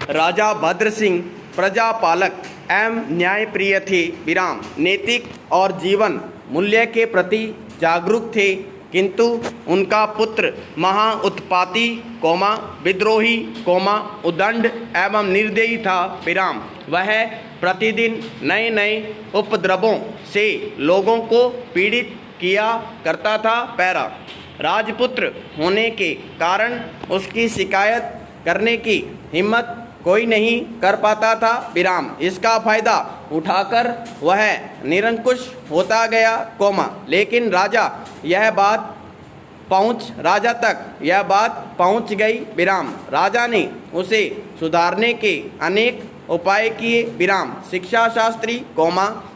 राजा भद्र सिंह प्रजापालक एवं न्यायप्रिय थे। विराम नैतिक और जीवन मूल्य के प्रति जागरूक थे, किंतु उनका पुत्र महा उत्पाती विद्रोही उदंड एवं निर्दयी था। विराम वह प्रतिदिन नए नए उपद्रवों से लोगों को पीड़ित किया करता था। पैरा राजपुत्र होने के कारण उसकी शिकायत करने की हिम्मत कोई नहीं कर पाता था। विराम इसका फायदा उठाकर वह निरंकुश होता गया। लेकिन राजा तक यह बात पहुंच गई। विराम राजा ने उसे सुधारने के अनेक उपाय किए। विराम शिक्षा शास्त्री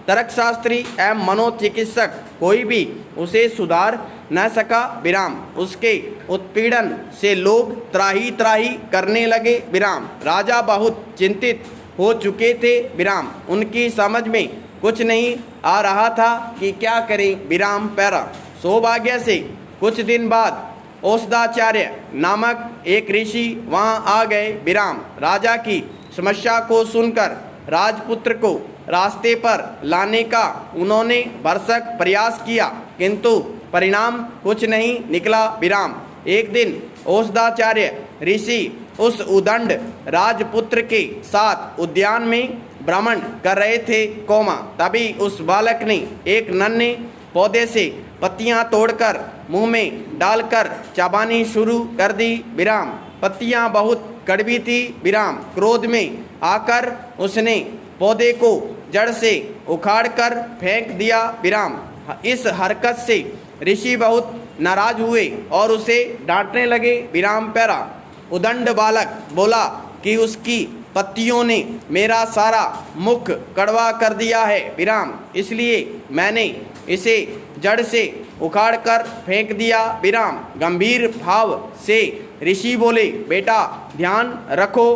तर्कशास्त्री एवं मनोचिकित्सक कोई भी उसे सुधार न सका। विराम उसके उत्पीड़न से लोग त्राही त्राही करने लगे। विराम राजा बहुत चिंतित हो चुके थे। विराम उनकी समझ में कुछ नहीं आ रहा था कि क्या करें। विराम पैरा सौभाग्य से कुछ दिन बाद औषधाचार्य नामक एक ऋषि वहां आ गए। विराम राजा की समस्या को सुनकर राजपुत्र को रास्ते पर लाने का उन्होंने भरसक प्रयास किया, किंतु परिणाम कुछ नहीं निकला। विराम एक दिन औषधाचार्य ऋषि उस उदंड राजपुत्र के साथ उद्यान में भ्रमण कर रहे थे। तभी उस बालक ने एक नन्हे पौधे से पत्तियां तोड़कर मुंह में डालकर चबानी शुरू कर दी। विराम पत्तियां बहुत कड़वी थी। विराम क्रोध में आकर उसने पौधे को जड़ से उखाड़कर फेंक दिया। विराम इस हरकत से ऋषि बहुत नाराज हुए और उसे डांटने लगे। विराम पैरा उदंड बालक बोला कि उसकी पत्तियों ने मेरा सारा मुख कड़वा कर दिया है। विराम इसलिए मैंने इसे जड़ से उखाड़कर फेंक दिया। विराम गंभीर भाव से ऋषि बोले, बेटा ध्यान रखो,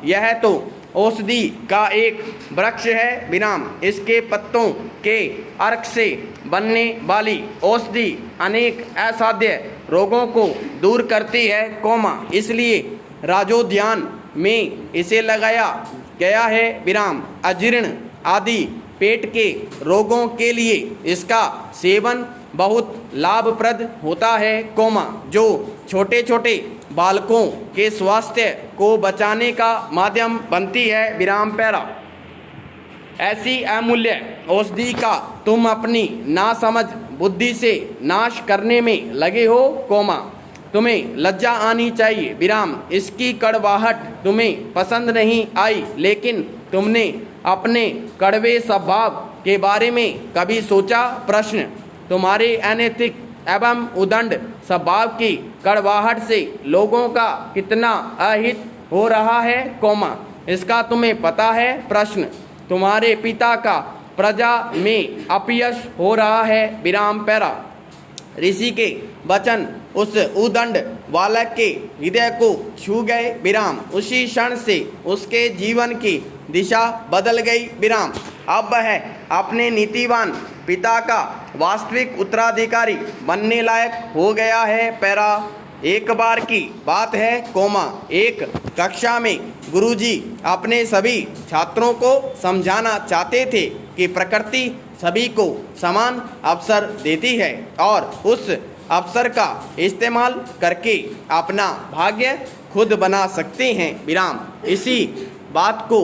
यह तो औषधि का एक वृक्ष है। विराम इसके पत्तों के अर्क से बनने वाली औषधि अनेक असाध्य रोगों को दूर करती है। इसलिए राजोद्यान में इसे लगाया गया है। विराम अजीर्ण आदि पेट के रोगों के लिए इसका सेवन बहुत लाभप्रद होता है। जो छोटे छोटे बालकों के स्वास्थ्य को बचाने का माध्यम बनती है। विराम पैरा ऐसी अमूल्य औषधि का तुम अपनी नासमझ बुद्धि से नाश करने में लगे हो। तुम्हें लज्जा आनी चाहिए। विराम इसकी कड़वाहट तुम्हें पसंद नहीं आई, लेकिन तुमने अपने कड़वे स्वभाव के बारे में कभी सोचा? प्रश्न तुम्हारे अनैतिक एवं उदंड स्वभाव की कड़वाहट से लोगों का कितना अहित हो रहा है। इसका तुम्हें पता है? प्रश्न तुम्हारे पिता का प्रजा में अपयश हो रहा है। विराम पैरा ऋषि के वचन उस उदंड बालक के हृदय को छू गए। विराम उसी क्षण से उसके जीवन की दिशा बदल गई। विराम अब वह अपने नीतिवान पिता का वास्तविक उत्तराधिकारी बनने लायक हो गया है। पैरा एक बार की बात है। एक कक्षा में गुरुजी अपने सभी छात्रों को समझाना चाहते थे कि प्रकृति सभी को समान अवसर देती है और उस अवसर का इस्तेमाल करके अपना भाग्य खुद बना सकते हैं। विराम इसी बात को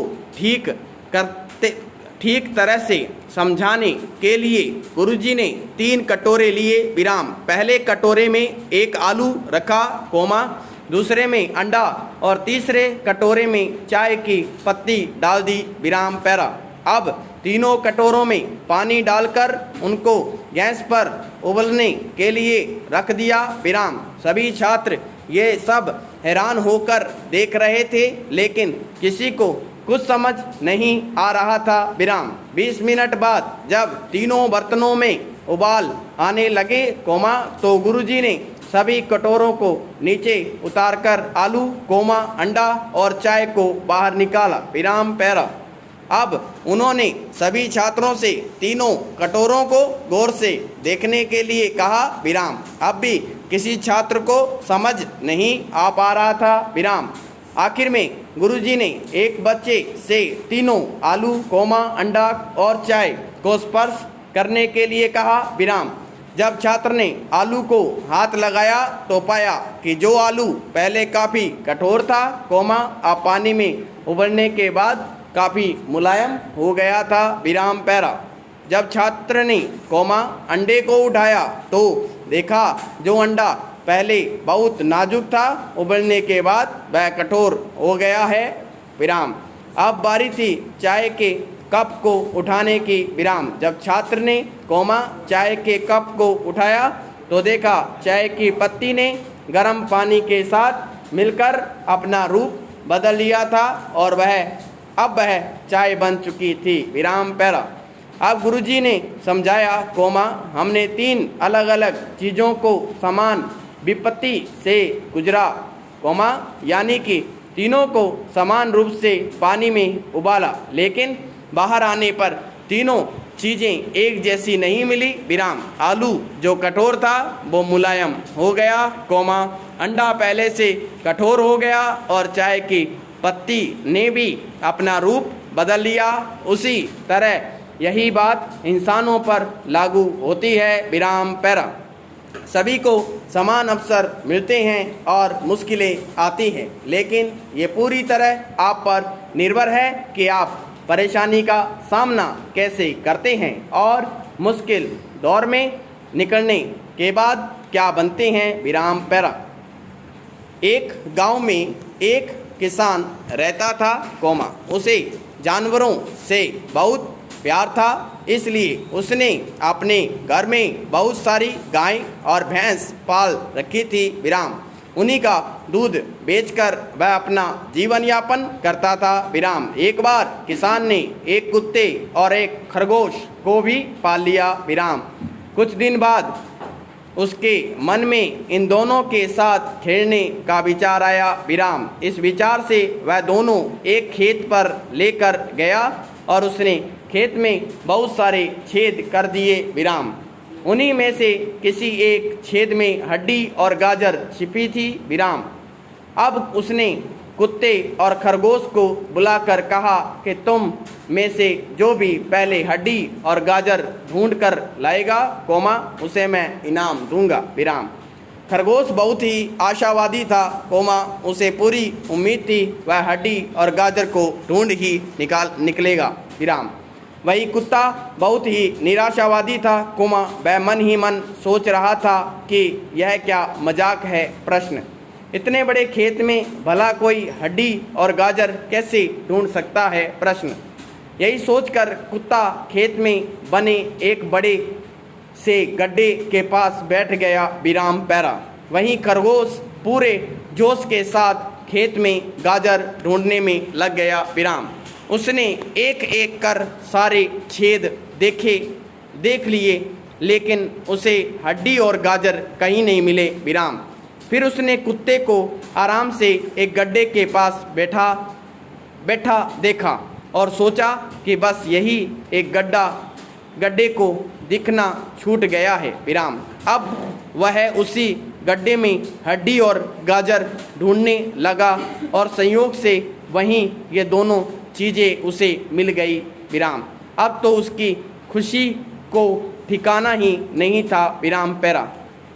ठीक तरह से समझाने के लिए गुरुजी ने 3 कटोरे लिए। विराम पहले कटोरे में एक आलू रखा, दूसरे में अंडा और तीसरे कटोरे में चाय की पत्ती डाल दी। विराम पैरा अब तीनों कटोरों में पानी डालकर उनको गैस पर उबलने के लिए रख दिया। विराम सभी छात्र ये सब हैरान होकर देख रहे थे, लेकिन किसी को कुछ समझ नहीं आ रहा था। विराम 20 मिनट बाद जब तीनों बर्तनों में उबाल आने लगे, तो गुरुजी ने सभी कटोरों को नीचे उतारकर आलू, अंडा और चाय को बाहर निकाला। विराम पैरा अब उन्होंने सभी छात्रों से तीनों कटोरों को गौर से देखने के लिए कहा। विराम अब भी किसी छात्र को समझ नहीं आ पा रहा था। विराम आखिर में गुरुजी ने एक बच्चे से तीनों आलू, अंडा और चाय को स्पर्श करने के लिए कहा, विराम। जब छात्र ने आलू को हाथ लगाया तो पाया कि जो आलू पहले काफ़ी कठोर था, अब पानी में उबलने के बाद काफ़ी मुलायम हो गया था, विराम पैरा। जब छात्र ने अंडे को उठाया तो देखा जो अंडा पहले बहुत नाजुक था, उबलने के बाद वह कठोर हो गया है, विराम। अब बारी थी चाय के कप को उठाने की, विराम। जब छात्र ने चाय के कप को उठाया तो देखा चाय की पत्ती ने गर्म पानी के साथ मिलकर अपना रूप बदल लिया था और अब वह चाय बन चुकी थी, विराम पैरा। अब गुरुजी ने समझाया, हमने 3 अलग अलग चीज़ों को समान विपत्ति से गुजरा, यानी कि तीनों को समान रूप से पानी में उबाला, लेकिन बाहर आने पर तीनों चीज़ें एक जैसी नहीं मिली, विराम। आलू जो कठोर था वो मुलायम हो गया, अंडा पहले से कठोर हो गया और चाय की पत्ती ने भी अपना रूप बदल लिया। उसी तरह यही बात इंसानों पर लागू होती है, विराम पैरा। सभी को समान अवसर मिलते हैं और मुश्किलें आती हैं, लेकिन ये पूरी तरह आप पर निर्भर है कि आप परेशानी का सामना कैसे करते हैं और मुश्किल दौर में निकलने के बाद क्या बनते हैं, विराम पैरा। एक गांव में एक किसान रहता था, उसे जानवरों से बहुत प्यार था, इसलिए उसने अपने घर में बहुत सारी गाय और भैंस पाल रखी थी, विराम। उन्हीं का दूध बेचकर वह अपना जीवन यापन करता था, विराम। एक बार किसान ने एक कुत्ते और एक खरगोश को भी पाल लिया, विराम। कुछ दिन बाद उसके मन में इन दोनों के साथ खेलने का विचार आया, विराम। इस विचार से वह दोनों एक खेत पर लेकर गया और उसने खेत में बहुत सारे छेद कर दिए, विराम। उन्हीं में से किसी एक छेद में हड्डी और गाजर छिपी थी, विराम। अब उसने कुत्ते और खरगोश को बुलाकर कहा कि तुम में से जो भी पहले हड्डी और गाजर ढूंढ कर लाएगा, उसे मैं इनाम दूंगा, विराम। खरगोश बहुत ही आशावादी था, उसे पूरी उम्मीद थी वह हड्डी और गाजर को ढूंढ ही निकलेगा, विराम। वही कुत्ता बहुत ही निराशावादी था, वह मन ही मन सोच रहा था कि यह क्या मजाक है, प्रश्न। इतने बड़े खेत में भला कोई हड्डी और गाजर कैसे ढूंढ सकता है, प्रश्न। यही सोचकर कुत्ता खेत में बने एक बड़े से गड्ढे के पास बैठ गया, विराम पैरा। वहीं खरगोश पूरे जोश के साथ खेत में गाजर ढूंढने में लग गया, विराम। उसने एक एक कर सारे छेद देख लिए, लेकिन उसे हड्डी और गाजर कहीं नहीं मिले, विराम। फिर उसने कुत्ते को आराम से एक गड्ढे के पास बैठा देखा और सोचा कि बस यही एक गड्ढे को दिखना छूट गया है, विराम। अब वह उसी गड्ढे में हड्डी और गाजर ढूंढने लगा और संयोग से वहीं ये दोनों चीज़ें उसे मिल गई, विराम। अब तो उसकी खुशी को ठिकाना ही नहीं था, विराम पैरा।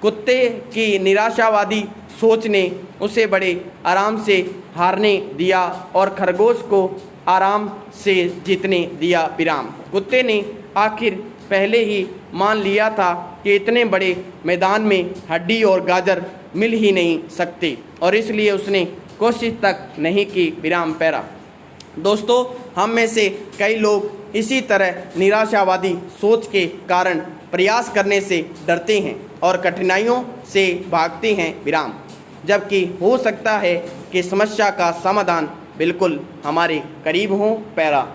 कुत्ते की निराशावादी सोच ने उसे बड़े आराम से हारने दिया और खरगोश को आराम से जीतने दिया, विराम। कुत्ते ने आखिर पहले ही मान लिया था कि इतने बड़े मैदान में हड्डी और गाजर मिल ही नहीं सकते और इसलिए उसने कोशिश तक नहीं की, विराम पैरा। दोस्तों, हम में से कई लोग इसी तरह निराशावादी सोच के कारण प्रयास करने से डरते हैं और कठिनाइयों से भागते हैं, विराम। जबकि हो सकता है कि समस्या का समाधान बिल्कुल हमारे करीब हो, पैरा।